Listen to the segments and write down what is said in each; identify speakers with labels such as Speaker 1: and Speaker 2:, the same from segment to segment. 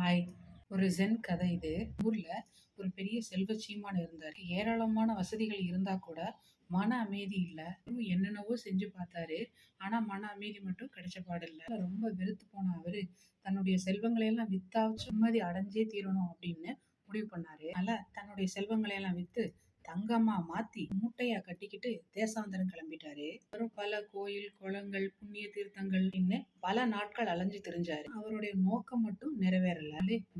Speaker 1: Hi. ஒரு gen கதை இது. ஊர்ல ஒரு பெரிய செல்வ சீமான் இருந்தாரு. ஏராளமான வசதிகள் இருந்தா கூட மன அமைதி இல்ல. என்னென்னவோ செஞ்சு பார்த்தாரு. ஆனா மன அமைதி மட்டும் கிடைச்ச பாடில்ல. ரொம்ப வெறுத்து போன அவரு தன்னுடைய செல்வங்களை எல்லாம் வித்தாச்சும் நிம்மதி அடைஞ்சே தீரணும் அப்படின்னு முடிவு பண்ணாரு. அதனால தன்னுடைய செல்வங்களை எல்லாம் வித்து தங்கமா மாத்தி மூட்டையா கட்டிக்கிட்டு தேசாந்தரம் கிளம்பிட்டாரு. அப்புறம் பல கோயில், குளங்கள், புண்ணிய தீர்த்தங்கள் பல நாட்கள் அலைஞ்சு திரிஞ்சாரு. அவருடைய நோக்கம் மட்டும் நிறைவேறல.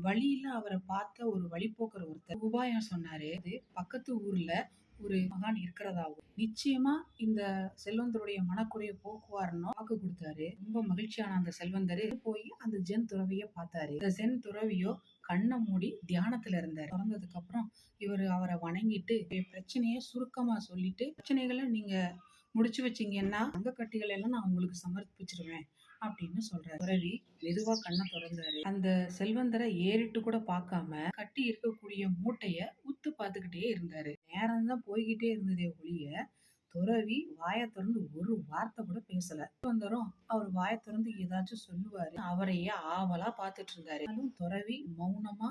Speaker 1: வழியில அவரை பார்த்த ஒரு வழிப்போக்கர் ஒருத்தர் உபாயம் சொன்னாரு. அது பக்கத்து ஊர்ல ஒரு மகான் இருக்கிறதாவும் நிச்சயமா இந்த செல்வந்தருடைய மனக்குறைய போக்குவாருன்னு வாக்கு கொடுத்தாரு. ரொம்ப மகிழ்ச்சியான அந்த செல்வந்தரு போய் அந்த ஜென் துறவிய பார்த்தாரு. இந்த ஜென் துறவியோ கண்ணை மூடி தியானத்துல இருந்தாரு. திறந்ததுக்கு அப்புறம் இவரு அவரை வணங்கிட்டு பிரச்சனைய சுருக்கமா சொல்லிட்டு, பிரச்சனைகளை நீங்க முடிச்சு வச்சீங்கன்னா தங்க கட்டிகள் எல்லாம் நான் உங்களுக்கு சமர்ப்பிச்சிருவேன் அப்படின்னு சொல்றாரு. துறவி மெதுவா கண்ணை திறந்தாரு. அந்த செல்வந்தரை ஏறிட்டு கூட பார்க்காம கட்டி இருக்கக்கூடிய மூட்டைய உத்து பார்த்துக்கிட்டே இருந்தாரு. நேரம் தான் போய்கிட்டே இருந்ததே ஒழிய துறவி வாயை திறந்து ஒரு வார்த்தை கூட பேசல. செல்வந்தரும் அவர் வாயை திறந்து ஏதாச்சும் சொல்லுவாரு அவரையே ஆவலா பார்த்துட்டு இருந்தாரு. துறவி மௌனமா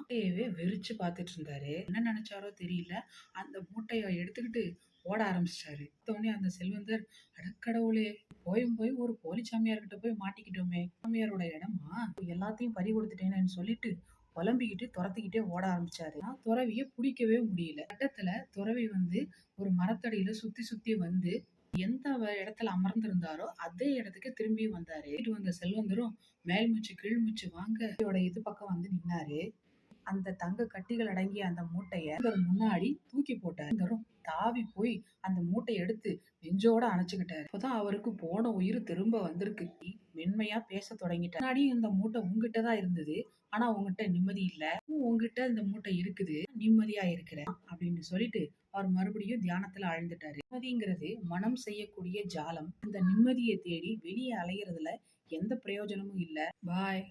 Speaker 1: வெறிச்சு பார்த்துட்டு இருந்தாரு. என்ன நினைச்சாரோ தெரியல, அந்த மூட்டைய எடுத்துக்கிட்டு ஓட ஆரம்பிச்சிட்டாரு. உடனே அந்த செல்வந்தர், அடக்கடவுளே, போய் ஒரு போலி சாமியார்கிட்ட போய் மாட்டிக்கிட்டோமே, சாமியாரோட இடமா, எல்லாத்தையும் பறி கொடுத்துட்டேனேன்னு சொல்லிட்டு புலம்பிக்கிட்டு துரத்திக்கிட்டே ஓட ஆரம்பிச்சாரு. துறவிய பிடிக்கவே முடியல. கட்டத்துல துறவி ஒரு மரத்தடியில சுத்தி சுத்தி வந்து எந்த இடத்துல அமர்ந்திருந்தாரோ அதே இடத்துக்கு திரும்பி வந்தாரு. வந்த செல்வந்தரும் மேல் மூச்சு கீழ் மூச்சு வாங்க இது பக்கம் வந்து நின்னாரு. அந்த தங்க கட்டிகள் அடங்கிய அந்த மூட்டைய முன்னாடி தூக்கி போட்டாரு. தாவி போய் அந்த மூட்டையை எடுத்து நெஞ்சோட அணைச்சுக்கிட்டாரு. அப்பதான் அவருக்கு போன உயிர் திரும்ப வந்திருக்கு. மென்மையா பேச தொடங்கிட்டார். முன்னாடி இந்த மூட்டை உங்ககிட்டதான் இருந்தது, ஆனா உங்ககிட்ட நிம்மதி இல்ல. உங்ககிட்ட இந்த மூட்டை இருக்குது, நிம்மதியா இருக்கிற அப்படின்னு சொல்லிட்டு அவர் மறுபடியும் தியானத்துல ஆழ்ந்துட்டாரு. நிம்மதிங்கிறது மனம் செய்யக்கூடிய ஜாலம். அந்த நிம்மதியை தேடி வெளியே அலையறதுல எந்த பிரயோஜனமும் இல்ல. பாய்.